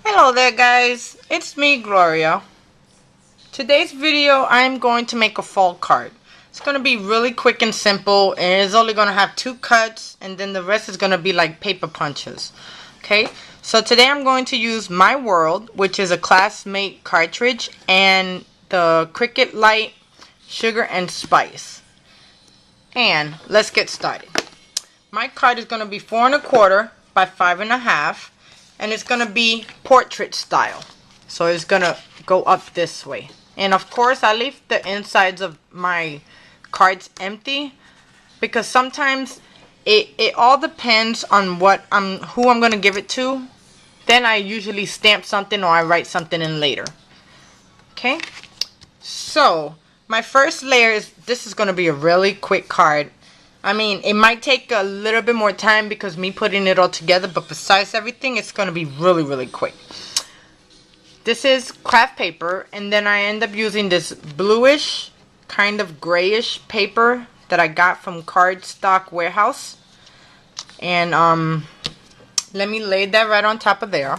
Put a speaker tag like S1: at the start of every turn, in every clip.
S1: Hello there guys, it's me Gloria. Today's video I'm going to make a fall card. It's going to be really quick and simple, and it's only going to have 2 cuts, and then the rest is going to be like paper punches. Okay, so today I'm going to use My World, which is a classmate cartridge, and the Cricut Light Sugar and Spice. And let's get started. My card is going to be 4 1/4 by 5 1/2. And it's going to be portrait style. So it's going to go up this way. And of course I leave the insides of my cards empty, because sometimes it all depends on who I'm going to give it to. Then I usually stamp something or I write something in later. Okay? So my first layer this is going to be a really quick card. I mean, it might take a little bit more time because me putting it all together, but besides everything, it's going to be really quick. This is craft paper, and then I end up using this bluish, kind of grayish paper that I got from Cardstock Warehouse. And let me lay that right on top of there.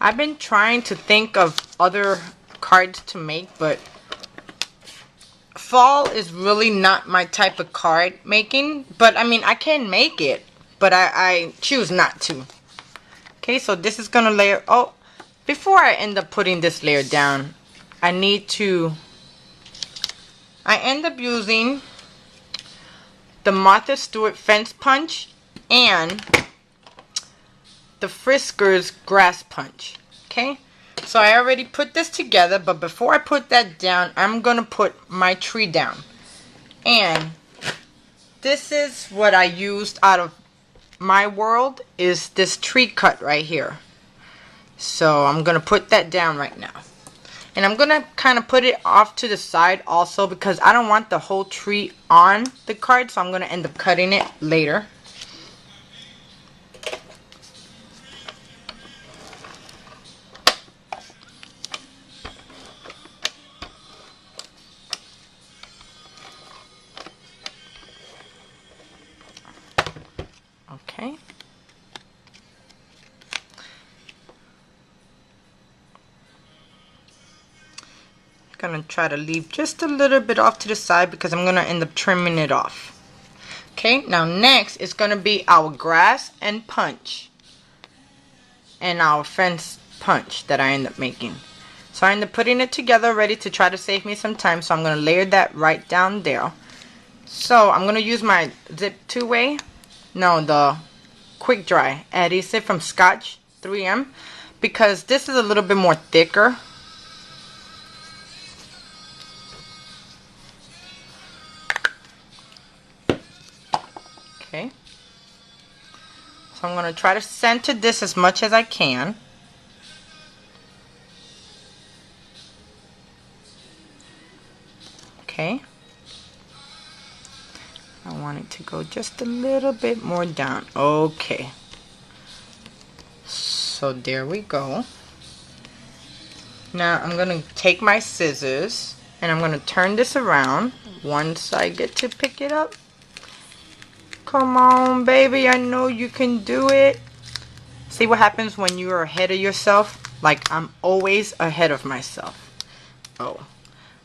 S1: I've been trying to think of other cards to make, but fall is really not my type of card making. But I mean, I can make it, but I choose not to. Okay, so this is gonna layer. Oh, before I end up putting this layer down, I end up using the Martha Stewart Fence Punch and the Friskers Grass Punch. Okay, so I already put this together, but before I put that down, I'm gonna put my tree down. And this is what I used out of My World, is this tree cut right here. So I'm gonna put that down right now, and I'm gonna kind of put it off to the side also, because I don't want the whole tree on the card, so I'm gonna end up cutting it later. Okay. Gonna try to leave just a little bit off to the side because I'm gonna end up trimming it off. Okay, now next is gonna be our grass and punch and our fence punch that I end up making. So I end up putting it together, ready to try to save me some time. So I'm gonna layer that right down there. So I'm gonna use my Zip 2-way, the Quick Dry adhesive from Scotch 3M, because this is a little bit more thicker. Okay, so I'm going to try to center this as much as I can. Okay, I want it to go just a little bit more down. Okay, so there we go. Now I'm going to take my scissors and I'm going to turn this around once I get to pick it up. Come on, baby, I know you can do it. See what happens when you are ahead of yourself? Like, I'm always ahead of myself. Oh,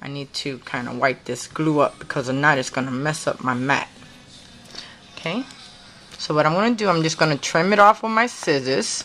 S1: I need to kind of wipe this glue up, because if not, it's going to mess up my mat. Okay, so what I'm going to do, I'm just going to trim it off with my scissors.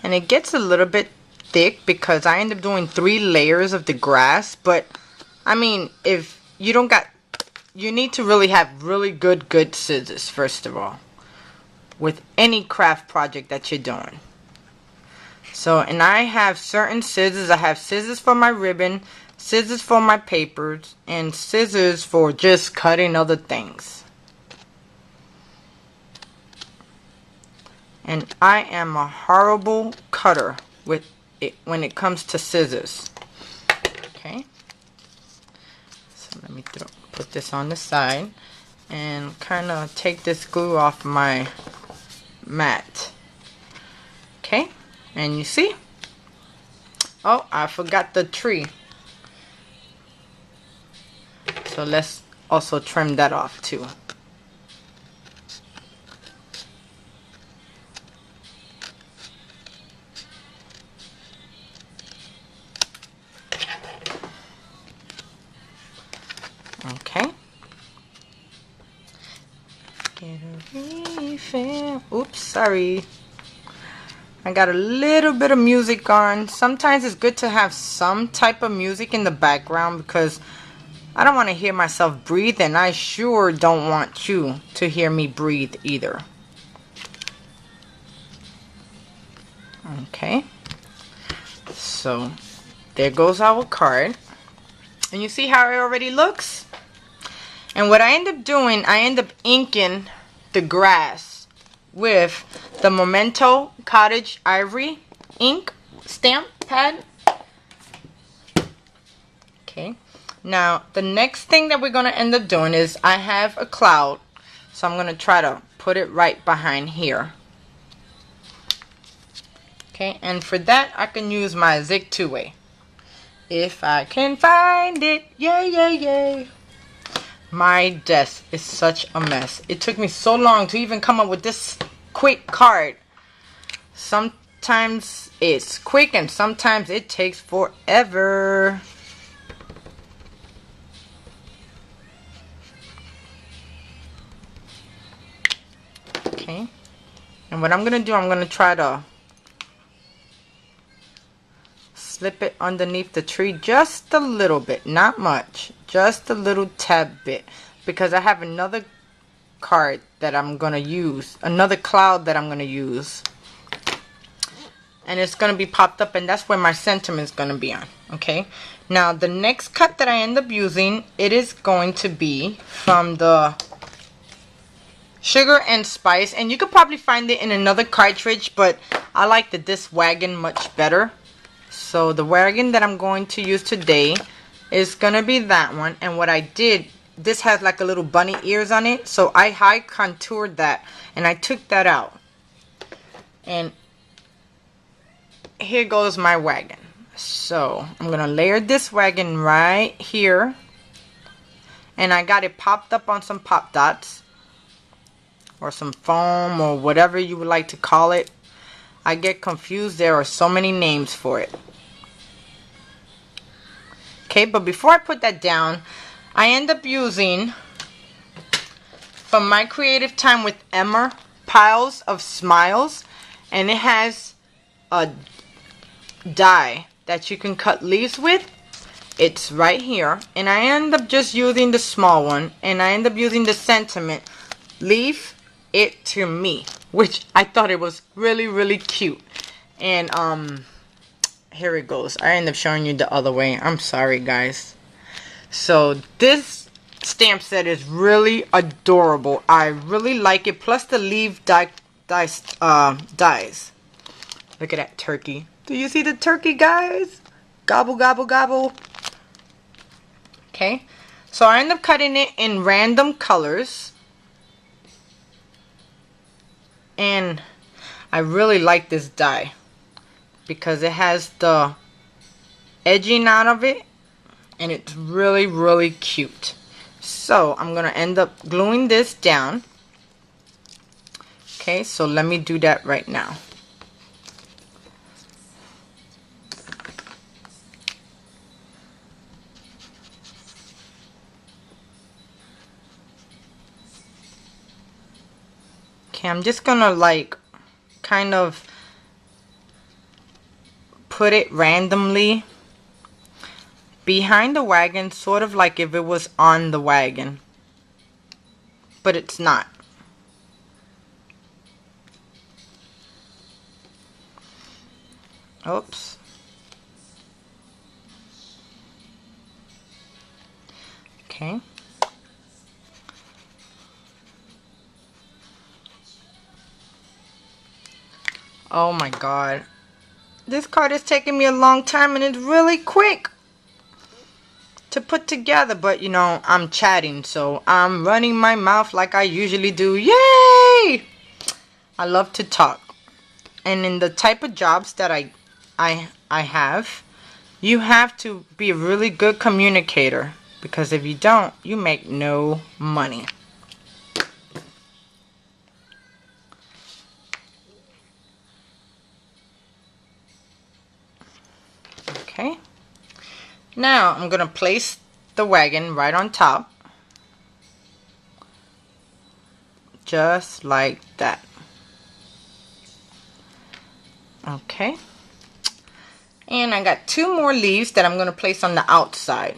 S1: And it gets a little bit thick because I end up doing 3 layers of the grass. But I mean, if you don't got, you need to really have really good scissors first of all with any craft project that you're doing. So, and I have certain scissors. I have scissors for my ribbon, scissors for my papers, and scissors for just cutting other things. And I am a horrible cutter with it when it comes to scissors. Okay, so let me put this on the side and kind of take this glue off my mat. Okay, and you see, oh, I forgot the tree. So let's also trim that off too. Okay. Get a refill. Oops, sorry. I got a little bit of music on. Sometimes it's good to have some type of music in the background because I don't want to hear myself breathe, and I sure don't want you to hear me breathe either. Okay. So there goes our card. And you see how it already looks? And what I end up doing, I end up inking the grass with the Memento Cottage Ivory ink stamp pad. Okay. Now, the next thing that we're going to end up doing is I have a cloud. So I'm going to try to put it right behind here. Okay. And for that, I can use my Zig 2-way. If I can find it. Yay, yay, yay. My desk is such a mess. It took me so long to even come up with this quick card. Sometimes it's quick and sometimes it takes forever. Okay. And what I'm going to do, I'm going to try to slip it underneath the tree just a little bit, not much, just a little tad bit, because I have another card that I'm gonna use, another cloud that I'm gonna use, and it's gonna be popped up, and that's where my sentiment is gonna be on. Okay, now the next cut that I end up using, it is going to be from the Sugar and Spice, and you could probably find it in another cartridge, but I like the This Wagon much better. So the wagon that I'm going to use today is going to be that one. And what I did, this has like a little bunny ears on it. So I high contoured that and I took that out. And here goes my wagon. So I'm going to layer this wagon right here. And I got it popped up on some pop dots. Or some foam or whatever you would like to call it. I get confused. There are so many names for it. Okay, but before I put that down, I end up using, from my creative time with Emma, Piles of Smiles. And it has a die that you can cut leaves with. It's right here. And I end up just using the small one. And I end up using the sentiment, leave it to me, which I thought it was really, really cute. And here it goes. I end up showing you the other way. I'm sorry, guys. So this stamp set is really adorable. I really like it. Plus the leaf dies. Look at that turkey. Do you see the turkey, guys? Gobble, gobble, gobble. Okay. So I end up cutting it in random colors. And I really like this die because it has the edging out of it and it's really, really cute. So I'm going to end up gluing this down. Okay, so let me do that right now. Okay, I'm just gonna like kind of put it randomly behind the wagon, sort of like if it was on the wagon, but it's not. Oops. Okay. Oh my god. This card is taking me a long time and it's really quick to put together. But you know, I'm chatting, so I'm running my mouth like I usually do. Yay! I love to talk. And in the type of jobs that I have, you have to be a really good communicator. because if you don't, you make no money. Okay, now I'm gonna place the wagon right on top, just like that. Okay, and I got 2 more leaves that I'm gonna place on the outside.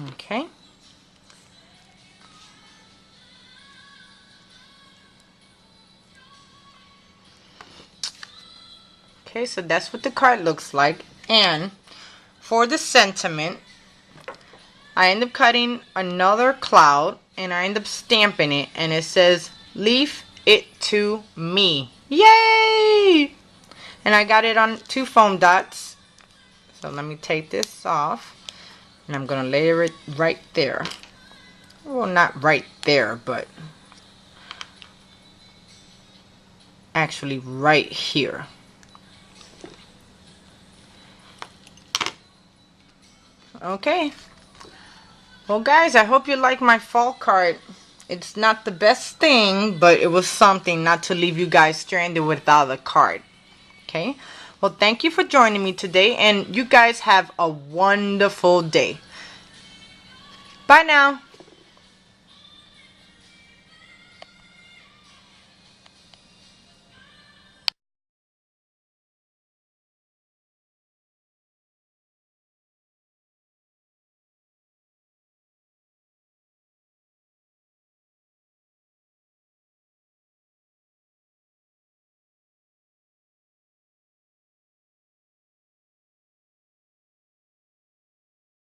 S1: Okay. Okay, so that's what the card looks like. And for the sentiment, I end up cutting another cloud and I end up stamping it, and it says, "Leave it to me." Yay! And I got it on 2 foam dots. So let me take this off. And I'm going to layer it right there. Well, not right there, but actually right here. Okay. Well, guys, I hope you like my fall card. It's not the best thing, but it was something not to leave you guys stranded without a card. Okay. Well, thank you for joining me today, and you guys have a wonderful day. Bye now.